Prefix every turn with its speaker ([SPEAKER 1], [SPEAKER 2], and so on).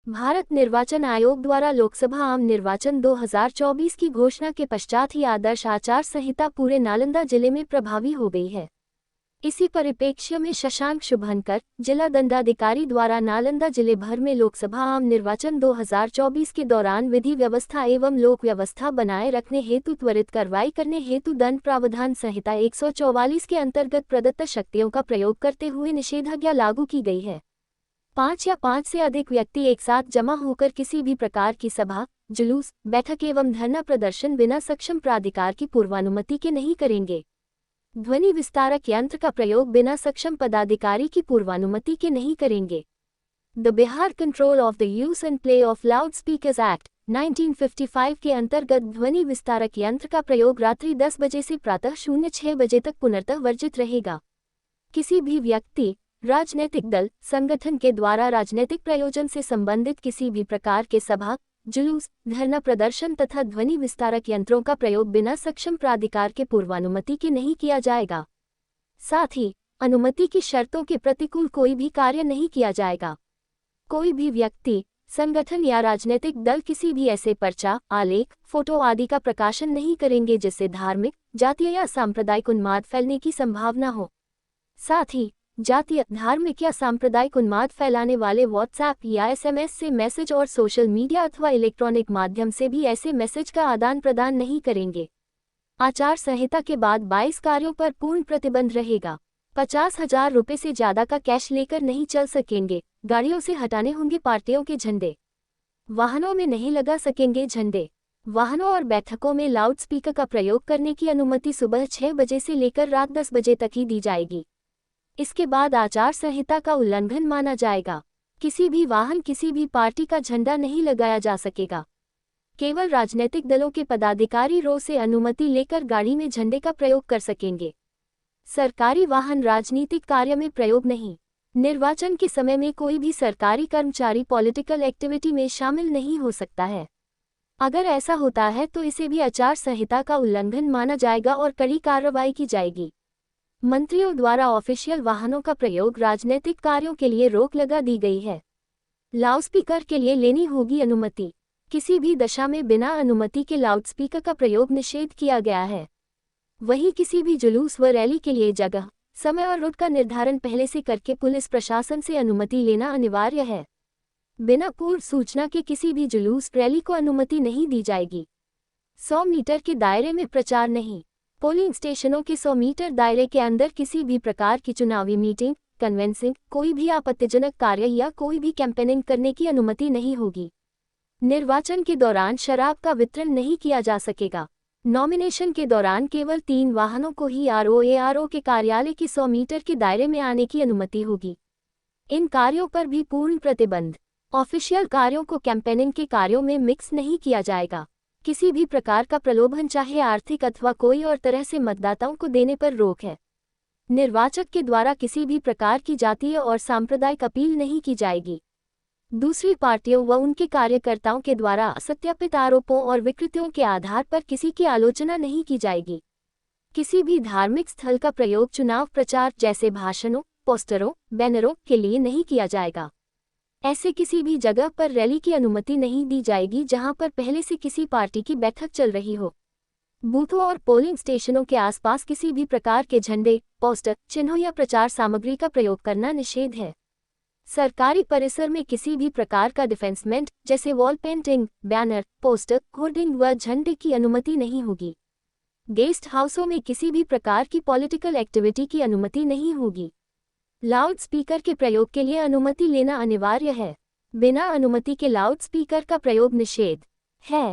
[SPEAKER 1] भारत निर्वाचन आयोग द्वारा लोकसभा आम निर्वाचन 2024 की घोषणा के पश्चात ही आदर्श आचार संहिता पूरे नालंदा जिले में प्रभावी हो गई है। इसी परिप्रेक्ष्य में शशांक शुभंकर, जिला दंडाधिकारी द्वारा नालंदा जिले भर में लोकसभा आम निर्वाचन 2024 के दौरान विधि व्यवस्था एवं लोक व्यवस्था बनाए रखने हेतु त्वरित कार्रवाई करने हेतु दंड प्रावधान संहिता 144 के अंतर्गत प्रदत्त शक्तियों का प्रयोग करते हुए निषेधाज्ञा लागू की गई है। 5 या 5 से अधिक व्यक्ति एक साथ जमा होकर किसी भी प्रकार की सभा, जुलूस, बैठक एवं धरना प्रदर्शन बिना सक्षम प्राधिकार की पूर्वानुमति के नहीं करेंगे। ध्वनि विस्तारक यंत्र का प्रयोग बिना सक्षम पदाधिकारी की पूर्वानुमति के नहीं करेंगे। The Bihar control of the use and play of loud speakers act 1955 के अंतर्गत ध्वनि विस्तारक यंत्र का प्रयोग रात्रि 10 बजे से प्रातः 06 बजे तक पुनर्तः वर्जित रहेगा। किसी भी व्यक्ति, राजनीतिक दल, संगठन के द्वारा राजनीतिक प्रयोजन से संबंधित किसी भी प्रकार के सभा, जुलूस, धरना प्रदर्शन तथा ध्वनि विस्तारक यंत्रों का प्रयोग बिना सक्षम प्राधिकार के पूर्वानुमति के नहीं किया जाएगा। साथ ही अनुमति की शर्तों के प्रतिकूल कोई भी कार्य नहीं किया जाएगा। कोई भी व्यक्ति, संगठन या राजनीतिक दल किसी भी ऐसे पर्चा, आलेख, फोटो आदि का प्रकाशन नहीं करेंगे जिससे धार्मिक, जातीय या सांप्रदायिक उन्माद फैलने की संभावना हो। साथ ही जातीय, धार्मिक या सांप्रदायिक उन्माद फैलाने वाले व्हाट्सएप या एसएमएस से मैसेज और सोशल मीडिया अथवा इलेक्ट्रॉनिक माध्यम से भी ऐसे मैसेज का आदान प्रदान नहीं करेंगे। आचार संहिता के बाद 22 कार्यों पर पूर्ण प्रतिबंध रहेगा। 50,000 रुपये से ज्यादा का कैश लेकर नहीं चल सकेंगे। गाड़ियों से हटाने होंगे पार्टियों के झंडे। वाहनों में नहीं लगा सकेंगे झंडे। वाहनों और बैठकों में लाउड स्पीकर का प्रयोग करने की अनुमति सुबह 6 बजे से लेकर रात 10 बजे तक ही दी जाएगी। इसके बाद आचार संहिता का उल्लंघन माना जाएगा। किसी भी वाहन, किसी भी पार्टी का झंडा नहीं लगाया जा सकेगा। केवल राजनीतिक दलों के पदाधिकारी रो से अनुमति लेकर गाड़ी में झंडे का प्रयोग कर सकेंगे। सरकारी वाहन राजनीतिक कार्य में प्रयोग नहीं। निर्वाचन के समय में कोई भी सरकारी कर्मचारी पॉलिटिकल एक्टिविटी में शामिल नहीं हो सकता है। अगर ऐसा होता है तो इसे भी आचार संहिता का उल्लंघन माना जाएगा और कड़ी कार्रवाई की जाएगी। मंत्रियों द्वारा ऑफिशियल वाहनों का प्रयोग राजनीतिक कार्यों के लिए रोक लगा दी गई है। लाउडस्पीकर के लिए लेनी होगी अनुमति। किसी भी दशा में बिना अनुमति के लाउडस्पीकर का प्रयोग निषेध किया गया है। वहीं किसी भी जुलूस व रैली के लिए जगह, समय और रूट का निर्धारण पहले से करके पुलिस प्रशासन से अनुमति लेना अनिवार्य है। बिना पूर्व सूचना के किसी भी जुलूस, रैली को अनुमति नहीं दी जाएगी। 100 मीटर के दायरे में प्रचार नहीं। पोलिंग स्टेशनों के 100 मीटर दायरे के अंदर किसी भी प्रकार की चुनावी मीटिंग, कन्वेंसिंग, कोई भी आपत्तिजनक कार्य या कोई भी कैंपेनिंग करने की अनुमति नहीं होगी। निर्वाचन के दौरान शराब का वितरण नहीं किया जा सकेगा। नॉमिनेशन के दौरान केवल 3 वाहनों को ही आरओ के कार्यालय की 100 मीटर के दायरे में आने की अनुमति होगी। इन कार्यों पर भी पूर्ण प्रतिबंध। ऑफिशियल कार्यों को कैंपेनिंग के कार्यों में मिक्स नहीं किया जाएगा। किसी भी प्रकार का प्रलोभन, चाहे आर्थिक अथवा कोई और तरह से मतदाताओं को देने पर रोक है। निर्वाचक के द्वारा किसी भी प्रकार की जातीय और सांप्रदायिक अपील नहीं की जाएगी। दूसरी पार्टियों व उनके कार्यकर्ताओं के द्वारा असत्यापित आरोपों और विकृतियों के आधार पर किसी की आलोचना नहीं की जाएगी। किसी भी धार्मिक स्थल का प्रयोग चुनाव प्रचार जैसे भाषणों, पोस्टरों, बैनरों के लिए नहीं किया जाएगा। ऐसे किसी भी जगह पर रैली की अनुमति नहीं दी जाएगी जहां पर पहले से किसी पार्टी की बैठक चल रही हो। बूथों और पोलिंग स्टेशनों के आसपास किसी भी प्रकार के झंडे, पोस्टर, चिन्हों या प्रचार सामग्री का प्रयोग करना निषेध है। सरकारी परिसर में किसी भी प्रकार का डिफेंसमेंट जैसे wall painting, banner, poster, hoarding व झंडे की अनुमति नहीं होगी। गेस्ट हाउसों में किसी भी प्रकार की पॉलिटिकल एक्टिविटी की अनुमति नहीं होगी। लाउड स्पीकर के प्रयोग के लिए अनुमति लेना अनिवार्य है। बिना अनुमति के लाउड स्पीकर का प्रयोग निषेध है।